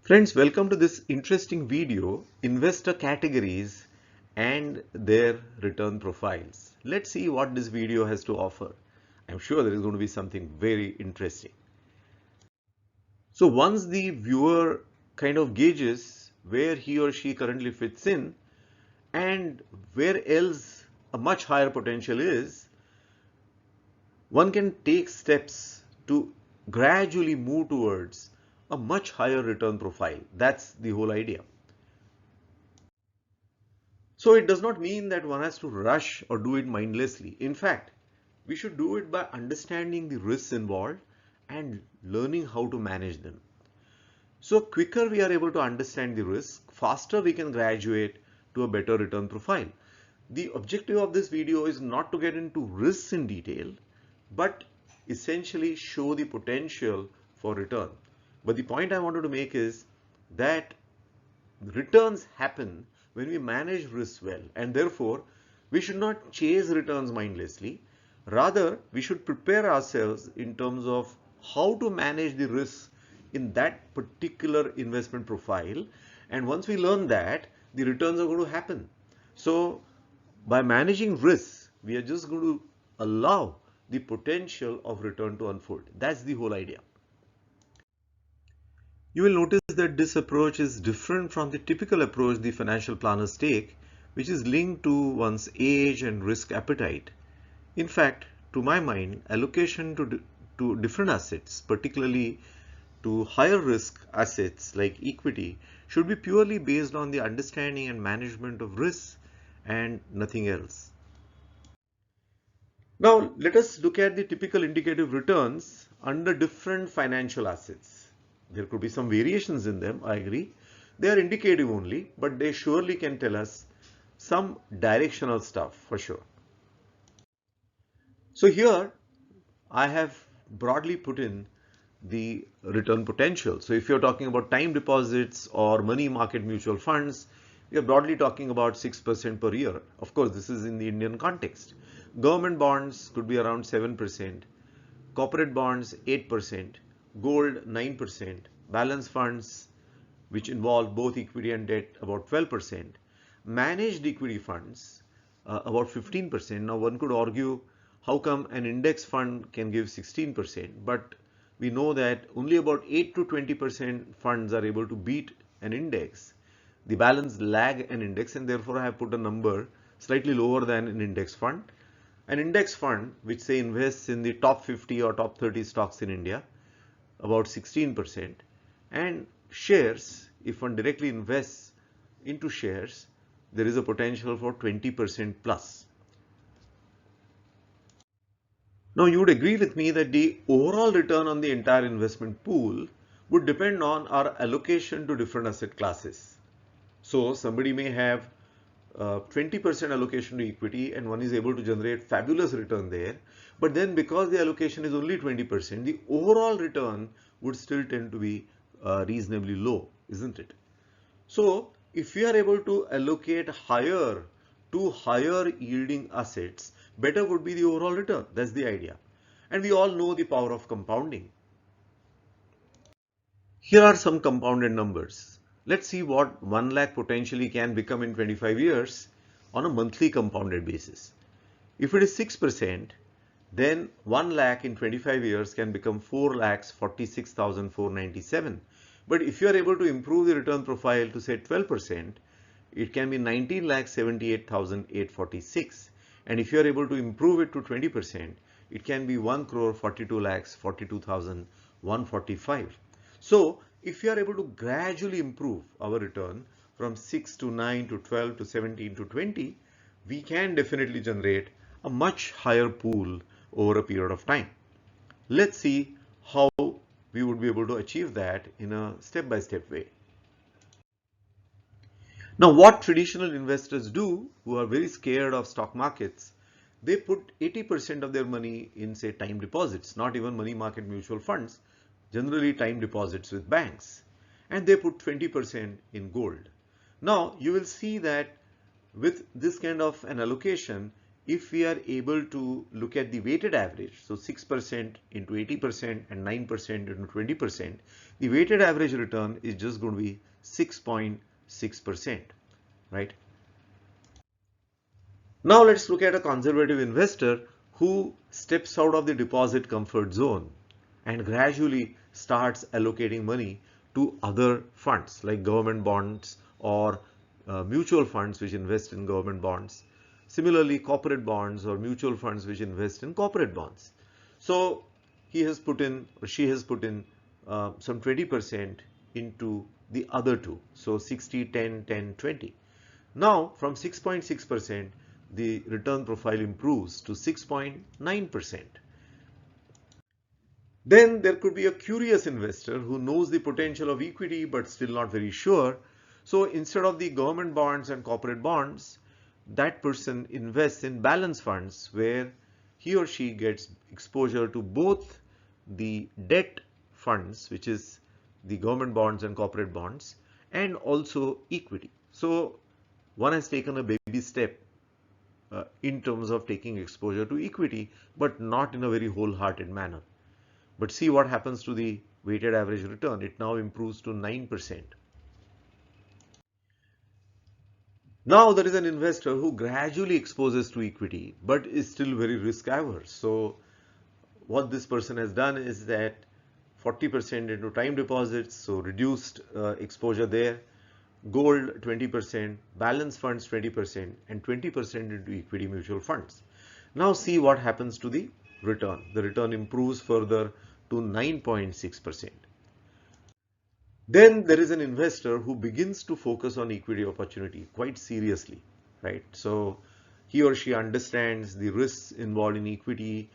Friends, welcome to this interesting video, investor categories and their return profiles. Let's see what this video has to offer. I'm sure there is going to be something very interesting. So once the viewer kind of gauges where he or she currently fits in and where else a much higher potential is, one can take steps to gradually move towards a much higher return profile. That's the whole idea. So it does not mean that one has to rush or do it mindlessly. In fact, we should do it by understanding the risks involved and learning how to manage them. So quicker we are able to understand the risk, faster we can graduate to a better return profile. The objective of this video is not to get into risks in detail, but essentially show the potential for return. But the point I wanted to make is that returns happen when we manage risks well, and therefore we should not chase returns mindlessly. Rather, we should prepare ourselves in terms of how to manage the risks in that particular investment profile, and once we learn that, the returns are going to happen. So by managing risks, we are just going to allow the potential of return to unfold. That's the whole idea. You will notice that this approach is different from the typical approach the financial planners take, which is linked to one's age and risk appetite. In fact, to my mind, allocation to different assets, particularly to higher risk assets like equity, should be purely based on the understanding and management of risks and nothing else. Now, let us look at the typical indicative returns under different financial assets. There could be some variations in them, I agree. They are indicative only, but they surely can tell us some directional stuff for sure. So here I have broadly put in the return potential. So if you're talking about time deposits or money market mutual funds, we are broadly talking about 6% per year. Of course, this is in the Indian context. Government bonds could be around 7%, corporate bonds 8%, gold 9%, balance funds which involve both equity and debt about 12%, managed equity funds about 15%. Now one could argue how come an index fund can give 16%, but we know that only about 8 to 20% funds are able to beat an index. The balance lag an index, and therefore I have put a number slightly lower than an index fund. An index fund which say invests in the top 50 or top 30 stocks in India, about 16%, and shares, if one directly invests into shares, there is a potential for 20% plus. Now you would agree with me that the overall return on the entire investment pool would depend on our allocation to different asset classes. So somebody may have 20% allocation to equity and one is able to generate fabulous return there, but then because the allocation is only 20%, the overall return would still tend to be reasonably low, isn't it? So if we are able to allocate higher to higher yielding assets, better would be the overall return. That's the idea. And we all know the power of compounding. Here are some compounded numbers. Let's see what 1 lakh potentially can become in 25 years on a monthly compounded basis. If it is 6%, then 1 lakh in 25 years can become 4,46,497. But if you are able to improve the return profile to say 12%, it can be 19,78,846. And if you are able to improve it to 20%, it can be 1,42,42,145. So if you are able to gradually improve our return from 6 to 9 to 12 to 17 to 20, we can definitely generate a much higher pool over a period of time. Let's see how we would be able to achieve that in a step-by-step way. Now, what traditional investors do who are very scared of stock markets, they put 80% of their money in, say, time deposits, not even money market mutual funds, generally time deposits with banks, and they put 20% in gold. Now, you will see that with this kind of an allocation, if we are able to look at the weighted average, so 6% into 80% and 9% into 20%, the weighted average return is just going to be 6.6%, right? Now let's look at a conservative investor who steps out of the deposit comfort zone and gradually starts allocating money to other funds like government bonds or mutual funds which invest in government bonds. Similarly, corporate bonds or mutual funds which invest in corporate bonds. So he has put in or she has put in some 20% into the other two. So 60, 10, 10, 20. Now from 6.6%, the return profile improves to 6.9%. Then there could be a curious investor who knows the potential of equity but still not very sure. So instead of the government bonds and corporate bonds, that person invests in balance funds where he or she gets exposure to both the debt funds, which is the government bonds and corporate bonds, and also equity. So one has taken a baby step in terms of taking exposure to equity, but not in a very wholehearted manner. But see what happens to the weighted average return. It now improves to 9%. Now there is an investor who gradually exposes to equity, but is still very risk averse. So what this person has done is that 40% into time deposits, so reduced exposure there, gold 20%, balance funds 20%, and 20% into equity mutual funds. Now see what happens to the return. The return improves further to 9.6%. Then there is an investor who begins to focus on equity opportunity quite seriously, right? So he or she understands the risks involved in equity,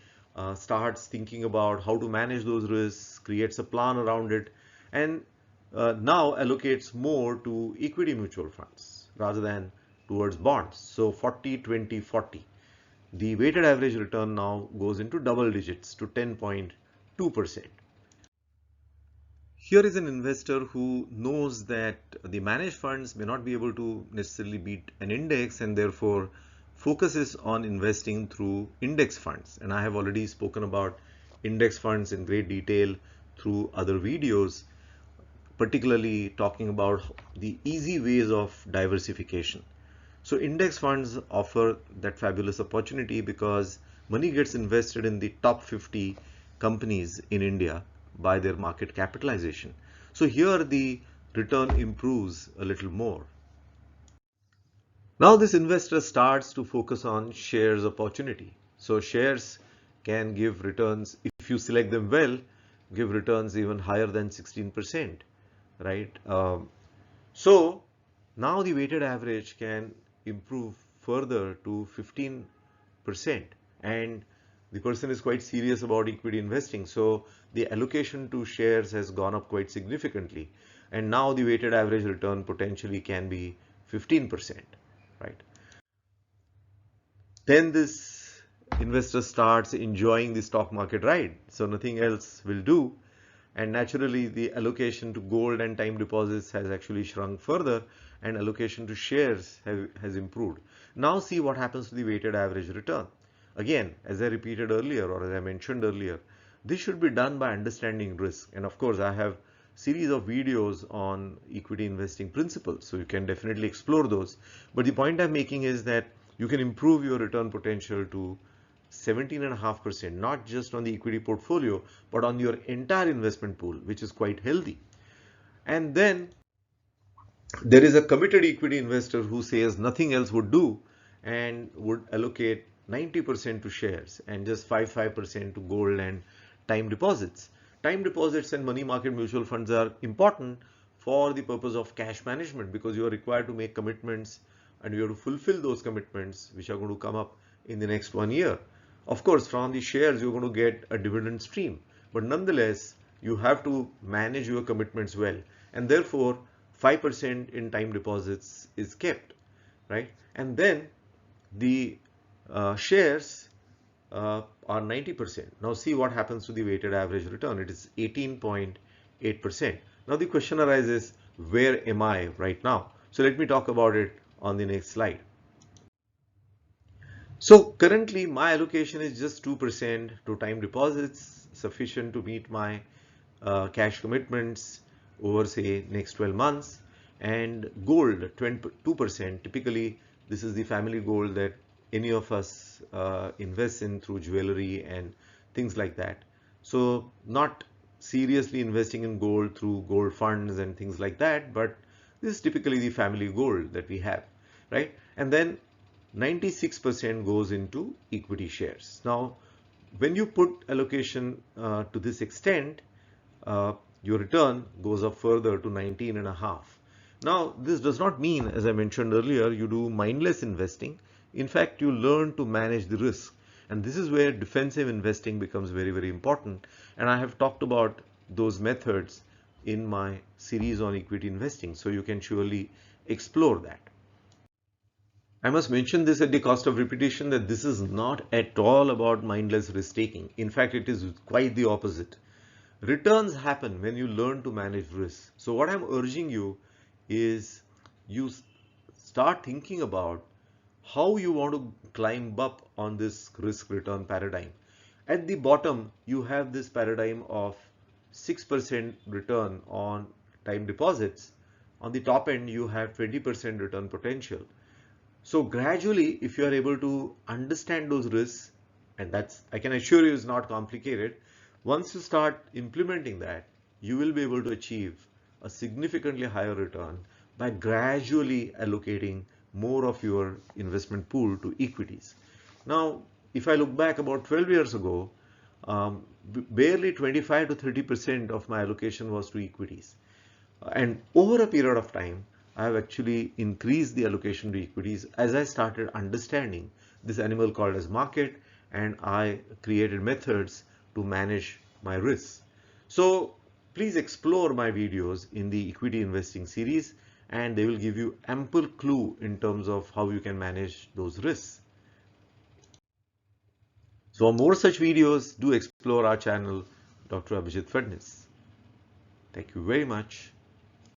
starts thinking about how to manage those risks, creates a plan around it, and now allocates more to equity mutual funds rather than towards bonds. So 40, 20, 40. The weighted average return now goes into double digits to 10.2%. Here is an investor who knows that the managed funds may not be able to necessarily beat an index and therefore focuses on investing through index funds. And I have already spoken about index funds in great detail through other videos, particularly talking about the easy ways of diversification. So index funds offer that fabulous opportunity because money gets invested in the top 50 companies in India by their market capitalization. So here the return improves a little more. Now this investor starts to focus on shares opportunity. So shares can give returns, if you select them well, give returns even higher than 16%, right? So now the weighted average can improve further to 15%, and the person is quite serious about equity investing. So the allocation to shares has gone up quite significantly, and now the weighted average return potentially can be 15%, right? Then this investor starts enjoying the stock market ride, so nothing else will do, and naturally the allocation to gold and time deposits has actually shrunk further, and allocation to shares has improved. Now see what happens to the weighted average return. Again, as I repeated earlier, or as I mentioned earlier, this should be done by understanding risk. And of course, I have series of videos on equity investing principles, so you can definitely explore those. But the point I'm making is that you can improve your return potential to 17.5%, not just on the equity portfolio, but on your entire investment pool, which is quite healthy. And then there is a committed equity investor who says nothing else would do and would allocate 90% to shares and just 5% to gold and time deposits. Time deposits and money market mutual funds are important for the purpose of cash management because you are required to make commitments and you have to fulfill those commitments which are going to come up in the next 1 year. Of course, from the shares you're going to get a dividend stream, but nonetheless you have to manage your commitments well, and therefore 5% in time deposits is kept, right? And then the shares are 90%. Now see what happens to the weighted average return. It is 18.8%. Now the question arises, where am I right now? So let me talk about it on the next slide. So currently my allocation is just 2% to time deposits, sufficient to meet my cash commitments over say next 12 months, and gold 22%. Typically this is the family gold that any of us invest in through jewelry and things like that. So not seriously investing in gold through gold funds and things like that, but this is typically the family gold that we have, right? And then 96% goes into equity shares. Now, when you put allocation to this extent, your return goes up further to 19 and a half. Now, this does not mean, as I mentioned earlier, you do mindless investing. In fact, you learn to manage the risk. And this is where defensive investing becomes very, very important. And I have talked about those methods in my series on equity investing. So you can surely explore that. I must mention this at the cost of repetition that this is not at all about mindless risk taking. In fact, it is quite the opposite. Returns happen when you learn to manage risk. So what I'm urging you is you start thinking about how you want to climb up on this risk return paradigm. At the bottom, you have this paradigm of 6% return on time deposits. On the top end, you have 20% return potential. So gradually, if you are able to understand those risks, and that's, I can assure you, is not complicated. Once you start implementing that, you will be able to achieve a significantly higher return by gradually allocating more of your investment pool to equities. Now, if I look back about 12 years ago, barely 25 to 30% of my allocation was to equities. And over a period of time, I have actually increased the allocation to equities as I started understanding this animal called as market, and I created methods to manage my risks. So please explore my videos in the equity investing series, and they will give you ample clue in terms of how you can manage those risks. So for more such videos, do explore our channel, Dr. Abhijit Fadnis. Thank you very much.